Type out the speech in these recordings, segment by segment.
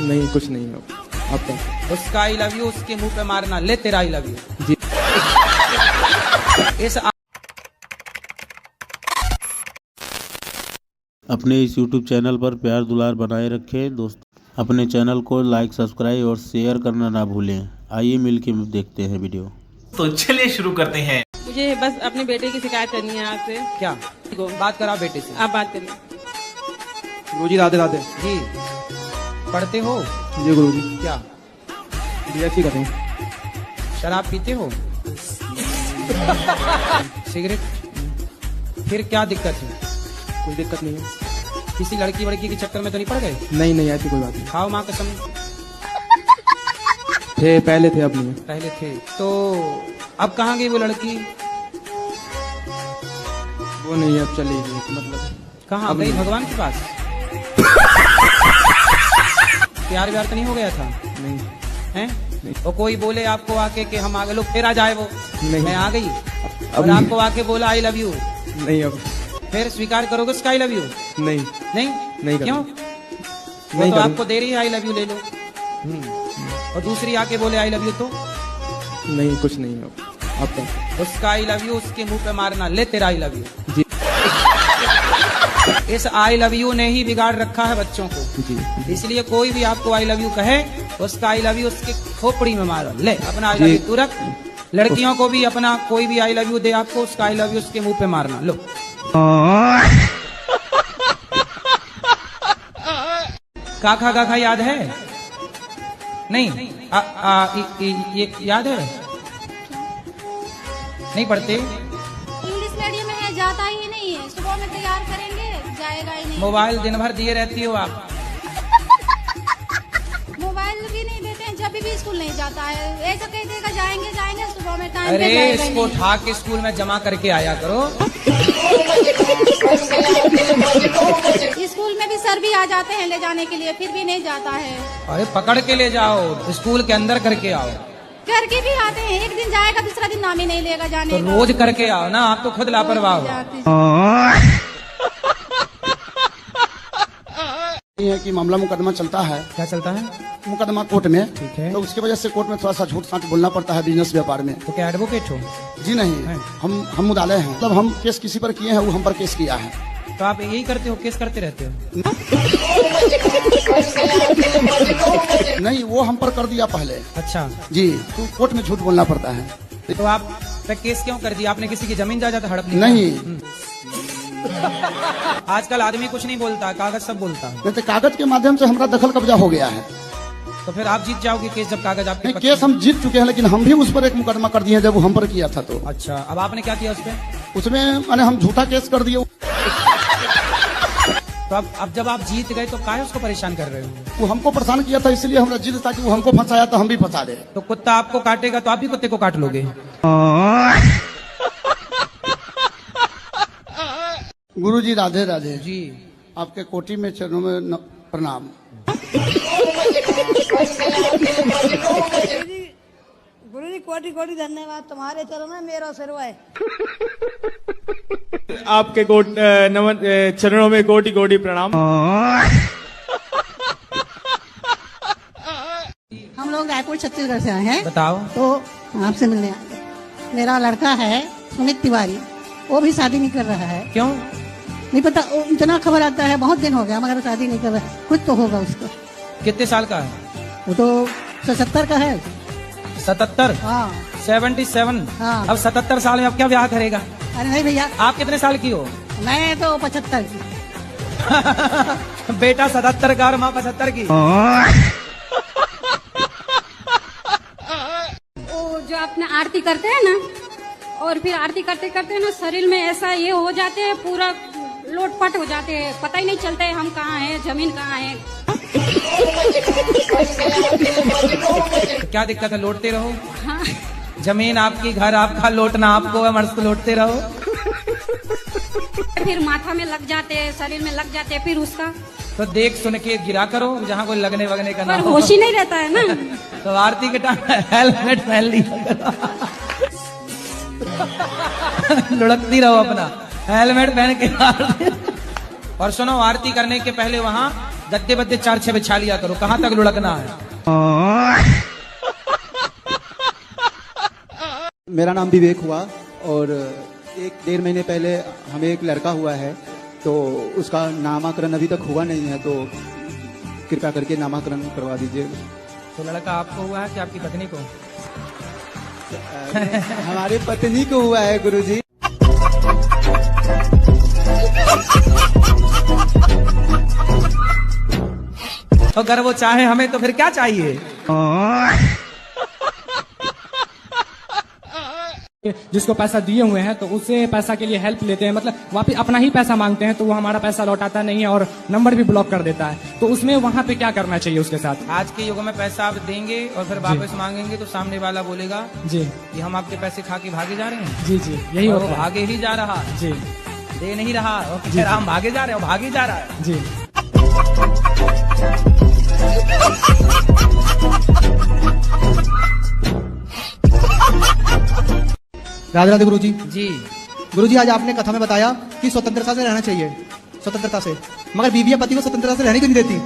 नहीं कुछ नहीं है। आपका उसका आई लव यू उसके मुंह पे मारना, ले तेरा आई लव यू। जी इस अपने इस YouTube चैनल पर प्यार दुलार बनाए रखें दोस्त। अपने चैनल को लाइक सब्सक्राइब और शेयर करना ना भूलें। आइए मिलके देखते हैं वीडियो। तो चलिए शुरू करते हैं। मुझे बस अपने बेटे की शिकायत करनी है आपसे। क्या बात करा बेटे से? आप बात करिए। गुरुजी राधे राधे। जी पढ़ते हो? जी गुरुजी क्या BSc कर रहे हैं। शराब पीते हो? सिगरेट? फिर क्या दिक्कत है? कोई दिक्कत नहीं है। किसी लड़की वड़की के चक्कर में तो नहीं पड़ गए? नहीं नहीं ऐसी कोई बात नहीं। खाओ माँ कसम। थे पहले थे अब नहीं है। पहले थे तो अब कहाँ गई वो लड़की? वो नहीं है अब चली गई। मतलब कहाँ अब गई? नहीं। भगवान के पास? प्यार व्यार तो नहीं हो गया था? नहीं हैं? नहीं। और कोई बोले आपको आके कि हम आगे, लोग फिर आ जाए वो नहीं। मैं आ गई अब और नहीं। आपको आके बोला आई लव यू, नहीं अब फिर स्वीकार करोगे उसका आई लव यू? नहीं नहीं नहीं क्यों? करूँगा। वो नहीं तो करूँगा। आपको दे रही है आई लव यू, ले लो। और दूसरी आके बोले आई लव यू तो नहीं कुछ नहीं है। आपका उसका आई लव यू उसके मुंह पे मारना, ले तेरा आई लव यू। जी इस आई लव यू ने ही बिगाड़ रखा है बच्चों को। जी इसलिए कोई भी आपको आई लव यू कहे, उसका आई लव यू उसके खोपड़ी में मारो। ले अपना आई लव यू तू रख। लड़कियों को भी अपना कोई भी आई लव यू दे आपको, उसका आई लव यू उसके मुंह पे मारना। लो काका काका याद है? नहीं ये याद है? नहीं पढ़ते? इंग्लिश मीडियम में है, जाता ही नहीं है। सुबह में तैयार करेंगे, जाएगा ही नहीं। मोबाइल दिन भर दिए रहती हो आप। मोबाइल भी नहीं देते हैं, जब भी स्कूल नहीं जाता है। ऐसा कह देगा जाएंगे जाएंगे, सुबह में टाइम पे अरे जाएगा ही इसको नहीं। उठा के स्कूल में जमा करके आया करो। स्कूल में भी सर भी आ जाते हैं ले जाने के लिए, फिर भी नहीं जाता है। अरे पकड़ के ले जाओ, स्कूल के अंदर करके आओ। करके भी आते हैं, एक दिन जाएगा दूसरा दिन नाम ही नहीं लेगा जाने तो का। रोज करके आओ ना, आप तो खुद लापरवाह हो। जाती- ये है कि मामला मुकदमा चलता है, क्या चलता है? मुकदमा कोर्ट में। ठीक है। तो उसकी वजह से कोर्ट में थोड़ा सा झूठ साठ बोलना पड़ता है बिजनेस व्यापार में। तो क्या एडवोकेट हो? जी नहीं, है। हम मुदाले हैं। मतलब हम केस किसी पर किए हैं, वो हम पर केस किया है। तो आप यही करते हो, केस करते रहते हो? नहीं, वो हम पर कर दिया पहले। अच्छा जी, तो कोर्ट में झूठ बोलना पड़ता है। तो आप पे केस क्यों कर दिया? आपने किसी की जमीन जायदाद हड़प ली? नहीं, आजकल आदमी कुछ नहीं बोलता, कागज सब बोलता है। नहीं तो कागज के माध्यम से हमारा दखल कब्जा हो गया है। तो फिर आप जीत जाओगे केस जब कागज आपके नहीं, पक्ष केस हम जीत चुके हैं, लेकिन हम भी उस पर एक मुकदमा कर दिए हैं जब वो हम पर किया था। तो में। अच्छा अब आपने क्या किया उस पे? उसमें मैंने हम झूठा केस कर दिए। तो अब जब आप जीत गए तो काहे उसको परेशान कर रहे हो? वो हमको परेशान किया था, इसलिए हमरा जिद था कि वो हमको फंसाया तो हम भी फंसा दे। तो कुत्ता आपको काटेगा तो आप भी कुत्ते को काट लोगे। गुरुजी राधे राधे। जी आपके कोटि में चरणों में प्रणाम। गुरुजी कोटि कोटि धन्यवाद, तुम्हारे चरणों में मेरा सिरवा है। आपके चरणों में कोटि कोटि प्रणाम। हम लोग रायपुर छत्तीसगढ़ से आए हैं, बताओ। तो आपसे मिलने आए। मेरा लड़का है सुमित तिवारी, वो भी शादी नहीं कर रहा है। क्यों? नहीं पता, वो इतना खबर आता है बहुत दिन हो गया मगर शादी नहीं कर रहा है। कुछ तो होगा उसको। कितने साल का है? वो तो 77 का है। 77? हाँ 77? हाँ। अब 77 साल में अब क्या ब्याह करेगा? अरे नहीं भैया, आप कितने साल की हो? मैं तो 75 की। बेटा 77 का और माँ 75 की। वो जो अपना आरती करते हैं ना, और फिर आरती करते करते ना शरीर में ऐसा ये हो जाते हैं, पूरा लोटपट हो जाते हैं, पता ही नहीं चलता है हम कहाँ हैं, जमीन कहाँ है। क्या दिक्कत है? लौटते रहो। हाँ। जमीन आपकी, घर आपका, लौटना आपको है, मस्त लौटते रहो। फिर माथा में लग जाते हैं, शरीर में लग जाते हैं, फिर उसका तो देख सुन के गिरा करो, जहाँ कोई लगने वगने का ना पर हो। होश ही नहीं रहता है ना। तो आरती के टाइम हेलमेट पहन लिया करो। लुढ़कती रहो अपना, हेलमेट पहन के। और सुनो, आरती करने के पहले वहाँ गद्दे बद्दे 4-6 बिछा लिया करो, कहाँ तक लुढ़कना है। मेरा नाम विवेक हुआ और 1-1.5 महीने पहले हमें एक लड़का हुआ है, तो उसका नामकरण अभी तक हुआ नहीं है, तो कृपया करके नामकरण करवा दीजिए। तो लड़का आपको हुआ है कि आपकी पत्नी को? हमारी पत्नी को हुआ है गुरुजी। तो अगर वो चाहे हमें तो फिर क्या चाहिए? जिसको पैसा दिए हुए हैं तो उससे पैसा के लिए हेल्प लेते हैं, मतलब वापिस अपना ही पैसा मांगते हैं, तो वो हमारा पैसा लौटाता नहीं है और नंबर भी ब्लॉक कर देता है। तो उसमें वहाँ पे क्या करना चाहिए उसके साथ? आज के युग में पैसा आप देंगे और फिर वापस मांगेंगे तो सामने वाला बोलेगा जी कि हम आपके पैसे खा के भागे जा रहे हैं। जी जी, यही और होता वो है। भागे ही जा रहा, जी दे नहीं रहा, और कह रहा हम भागे जा रहे हैं, और भागे जा रहा है। जी। राधे राधे गुरुजी। जी गुरुजी, आज आपने कथा में बताया कि स्वतंत्रता से रहना चाहिए, स्वतंत्रता से, मगर बीवी पति को स्वतंत्रता से रहने क्यों नहीं देती?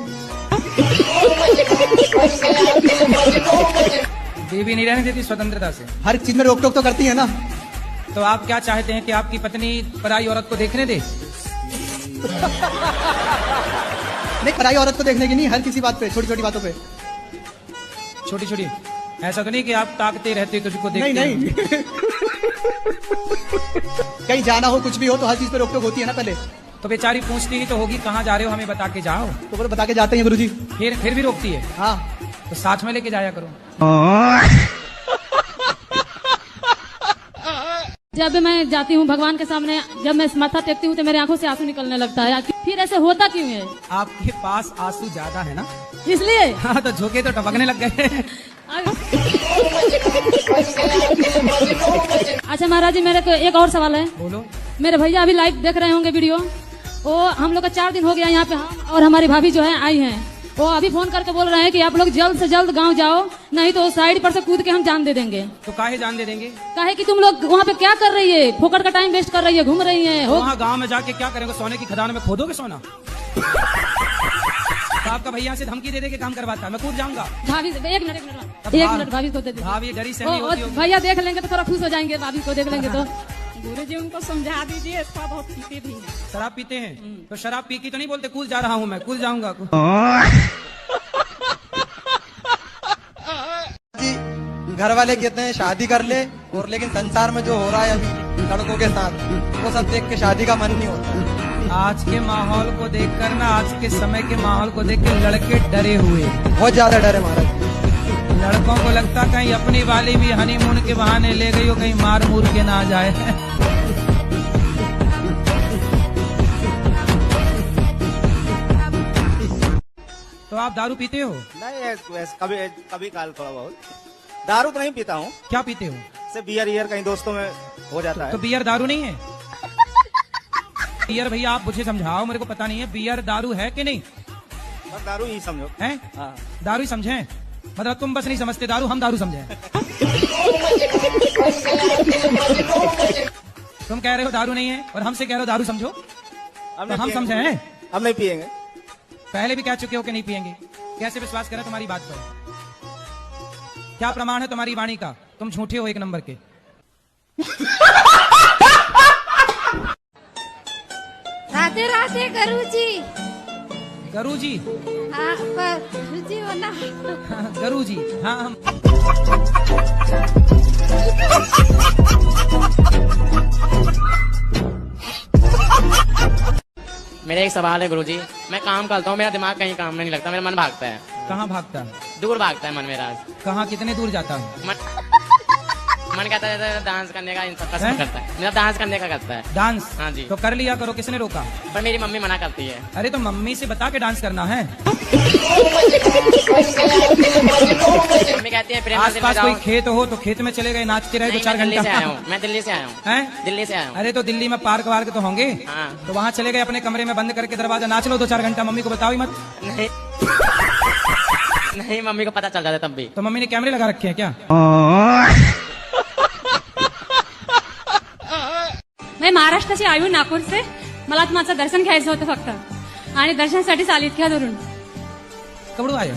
बीवी नहीं रहने देती स्वतंत्रता से? हर चीज में रोक टोक तो करती है ना। तो आप क्या चाहते हैं कि आपकी पत्नी पराई औरत को देखने दे? नहीं, पराई औरत को देखने की नहीं, हर किसी बात पे, छोटी छोटी बातों पे। छोटी छोटी, ऐसा तो नहीं कि आप ताकते रहते तुझको देखते? नहीं नहीं। कहीं जाना हो, कुछ भी हो, तो हर चीज पे रोक टोक होती है ना पहले। तो बेचारी पूछती ही तो होगी कहाँ जा रहे हो, हमें बता के जाओ। तो बोले बता के जाते हैं गुरुजी। फिर भी रोकती है? हाँ। तो साथ में लेके जाया करो। जब मैं जाती हूँ भगवान के सामने, जब मैं माथा टेकती हूँ तो मेरी आंखों से आंसू निकलने लगता है। फिर ऐसे होता क्यों है? आपके पास आंसू ज्यादा है ना, इसलिए। हाँ, तो झोंके तो टपकने लग गए। अच्छा महाराज जी, मेरे को एक और सवाल है। बोलो। मेरे भैया अभी लाइव देख रहे होंगे वीडियो, वो हम लोग का 4 दिन हो गया यहाँ पे, हम और हमारी भाभी जो है आई हैं, वो अभी फोन करके बोल रहे हैं कि आप लोग जल्द से जल्द गांव जाओ, नहीं तो साइड पर से कूद के हम जान दे देंगे। तो काहे जान दे देंगे? काहे कि तुम लोग वहाँ पे क्या कर रही है, फोकट का टाइम वेस्ट कर रही है, घूम रही है। तो वहाँ गांव में जाके क्या करेंगे? सोने की खदान में खोदोगे सोना? तो आपका भैया से धमकी दे दे के काम करवाता है, मैं कूद जाऊंगा। भाभी एक मिनट भाभी को दे दे। भाभी डरी से नहीं होती होगी। भैया देख लेंगे तो थोड़ा खुश हो जाएंगे, भाभी को देख लेंगे तो। गुरुजी उनको समझा दीजिए, इसका बहुत पीते भी हैं। शराब पीते हैं? तो शराब पी की तो नहीं बोलते कूद जा रहा हूँ मैं, कूद जाऊंगा। घर वाले कहते हैं शादी कर ले, और लेकिन संसार में जो हो रहा है अभी लड़कों के साथ, वो सब देख के शादी का मन नहीं होता। आज के माहौल को देखकर ना, आज के समय के माहौल को देख के लड़के डरे हुए, बहुत ज्यादा डर है महाराज। लड़कों को लगता कहीं अपनी वाली भी हनीमून के बहाने ले गई हो, कहीं मार मूर के ना जाए। तो आप दारू पीते हो? नहीं, कभी कभी काल थोड़ा बहुत। दारू तो नहीं पीता हूँ। क्या पीते हो? सिर्फ बियर कहीं दोस्तों में हो जाता है। तो बियर दारू नहीं है? बियर भैया आप मुझे समझाओ, मेरे को पता नहीं है, बियर दारू है कि नहीं? बस दारू ही समझो। हैं? हाँ। दारू ही समझे? मतलब तुम बस नहीं समझते दारू, हम दारू समझे। तुम कह रहे हो दारू नहीं है और हमसे कह रहे हो दारू समझो, तो हम समझे हैं? हम नहीं पिएंगे। पहले भी कह चुके हो कि नहीं पिएंगे, कैसे विश्वास करें तुम्हारी बात पर? क्या प्रमाण है तुम्हारी वाणी का? तुम झूठे हो एक नंबर के। राधे राधे गुरुजी। गुरुजी? हाँ, गुरुजी बोला। गुरुजी, हाँ हम। मेरा एक सवाल है गुरुजी, मैं काम करता हूँ, मेरा दिमाग कहीं काम में नहीं लगता, मेरा मन भागता है। कहाँ भागता है? दूर भागता है मन मेरा। कहाँ, कितने दूर जाता है? मन कहता है डांस करने का, इन सब पसंद करता है, मेरा डांस करने का करता है। डांस? हाँ जी। तो कर लिया करो, किसने रोका? पर मेरी मम्मी मना करती है। अरे तो मम्मी से बता के डांस करना है। मम्मी कहती है आस पास कोई खेत हो तो खेत में चले गए, नाचते रहे 2-4 घंटे। दिल्ली से आया हूँ, मैं दिल्ली से आया हूँ। हैं? दिल्ली से आया हूँ। अरे तो दिल्ली में पार्क वार्क तो होंगे, हाँ। तो वहाँ चले गए अपने कमरे में बंद करके दरवाजा, नाच लो 2-4 घंटा, मम्मी को बताओ ही मत। नहीं नहीं, मम्मी को पता चल जाता तब भी। तो मम्मी ने कैमरे लगा रखे हैं क्या? मैं महाराष्ट्राची आयु नागपूर से, मला तुमचं दर्शन घ्यायचं होतं फक्त, आणि दर्शनासाठी चालीत घ्या धरून. कबड़ू आया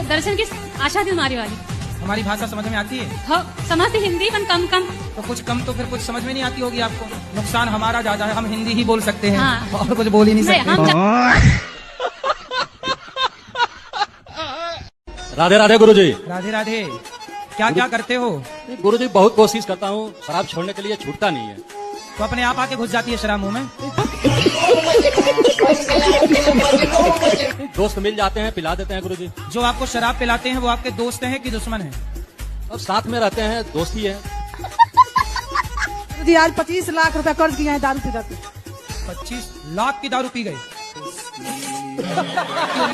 दर्शन की आशा थी हमारी वाली। हमारी भाषा समझ में आती है? हाँ, समझती हिंदी पर कम कम। तो कुछ कम तो फिर कुछ समझ में नहीं आती होगी आपको। नुकसान हमारा ज्यादा है, हम हिंदी ही बोल सकते हैं। हाँ। और कुछ बोल ही नहीं सकते। राधे राधे गुरुजी। राधे राधे। क्या क्या करते हो? गुरुजी बहुत कोशिश करता हूँ, शराब छोड़ने के लिए छूटता नहीं है। तो अपने आप आके घुस जाती है शराब मुंह में? दोस्त मिल जाते हैं, पिला देते हैं गुरुजी। जो आपको शराब पिलाते हैं वो आपके दोस्त हैं कि दुश्मन हैं? और साथ में रहते हैं, दोस्ती है। जी आज 25 लाख रुपए कर्ज किए हैं दारू पी 25 लाख की दारू पी गई?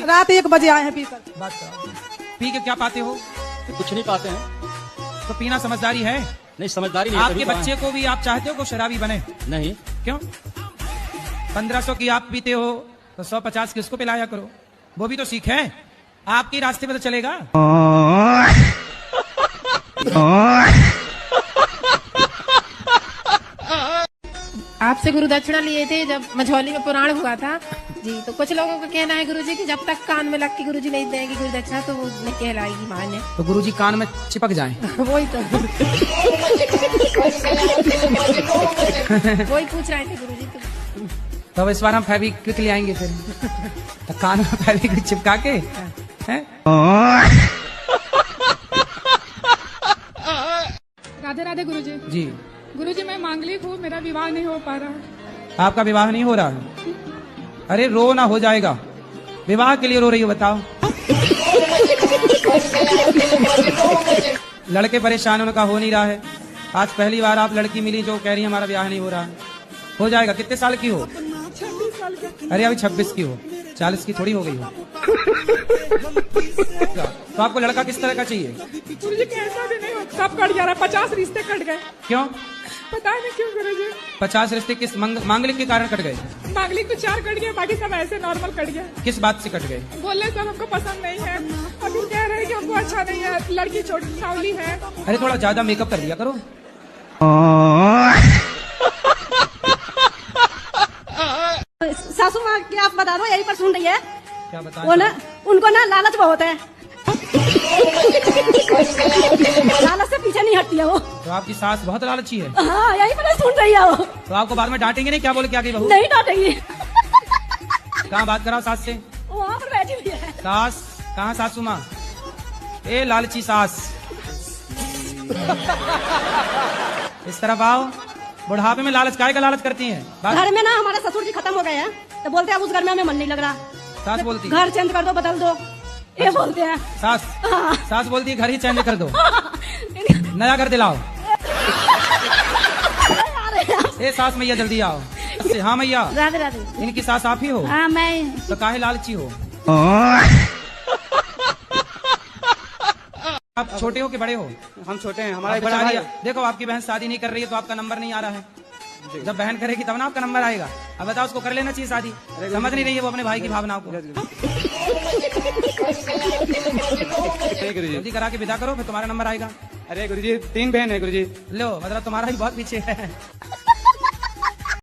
रात 1 बजे आए हैं पीकर। बात करो। पी के क्या पाते हो? कुछ नहीं पाते हैं। तो पीना समझदारी है? नहीं समझदारी नहीं। आपके बच्चे को भी आप चाहते हो कि शराबी बने? नहीं। क्यों? 1500 की आप पीते हो तो 150 की उसको पिलाया करो, वो भी तो सीखे। आपकी रास्ते में तो चलेगा। आपसे गुरु दक्षिणा लिए थे जब मझौली में पुराण हुआ था जी। तो कुछ लोगों का कहना है गुरुजी कि जब तक कान में लग के गुरुजी नहीं देंगे गुरु दक्षिणा तो वो नहीं कहलाएगी मान्य। तो गुरुजी कान में चिपक जाएं। वही तो वही पूछ रहे थे गुरुजी। तो अब इस बार हम फेविक्विक ले आएंगे फिर। तो कान में फेविक्विक चिपका के हैं? राधे राधे गुरुजी। जी गुरुजी मैं मांगलिक हूँ, मेरा विवाह नहीं हो पा रहा। आपका विवाह नहीं हो रहा है? अरे रो ना, हो जाएगा। विवाह के लिए रो रही हो बताओ? लड़के परेशान, उनका हो नहीं रहा है। आज पहली बार आप लड़की मिली जो कह रही है हमारा ब्याह नहीं हो रहा है। हो जाएगा। कितने साल की हो? 26 साल की। अरे अभी 26 की हो, 40 की थोड़ी हो गई हो। तो आपको लड़का किस तरह का चाहिए? गुरुजी कैसा भी नहीं हो, सब कट जा रहा है। 50 रिश्ते कट गए। क्यों? पता नहीं क्यों गुरुजी। 50 रिश्ते किस मांगलिक के कारण कट गए? मांगलिक तो 4 कट गए, बाकी सब ऐसे नॉर्मल कट गए। किस बात से कट गए? बोले सब हमको पसंद नहीं है, अभी कह रहे हैं कि हमको अच्छा नहीं है, लड़की छोटी सावली है। अरे थोड़ा ज्यादा मेकअप कर लिया करो। सासू माँ की आप बता दो, यही पर सुन रही है। क्या बता? वो ना उनको ना लालच बहुत है। लालच से पीछे नहीं हटती है वो। तो आपकी सास बहुत लालची है? हाँ, यही पर सुन रही है वो। तो आपको बाद में डांटेंगे नहीं? क्या बोले क्या गई बहू? नहीं डांटेंगी। कहाँ बात कराओ सास से? वहाँ पर बैठी हुई है। सास कहाँ? सासू माँ। ए लालची सास, इस तरफ आओ। बुढ़ापे में लालच काहे का लालच करती हैं? घर में ना हमारे ससुर जी खत्म हो गए हैं, तो बोलते हैं उस घर में हमें मन नहीं लग रहा। सास बोलती घर चेंज कर दो, बदल दो, ये बोलते हैं। सास सास बोलती है घर ही चेंज कर दो, नया घर दिलाओ। ए सास मैया जल्दी आओ। हाँ मैया। राधे राधे। इनकी सास आप ही हो? हाँ मैं। तो काहे लालची हो? आप छोटे हो कि बड़े हो? हम छोटे हैं। हमारा बड़ा भाई। देखो आपकी बहन शादी नहीं कर रही है तो आपका नंबर नहीं आ रहा है। जब बहन करेगी तब ना आपका नंबर आएगा। अब बताओ उसको कर लेना चाहिए शादी? समझ नहीं रही है वो अपने भाई की भावनाओं को। जल्दी करा के विदा करो, फिर तुम्हारा नंबर आएगा। अरे गुरुजी 3 बहन है गुरुजी। लो मतलब तुम्हारा ही बहुत पीछे है।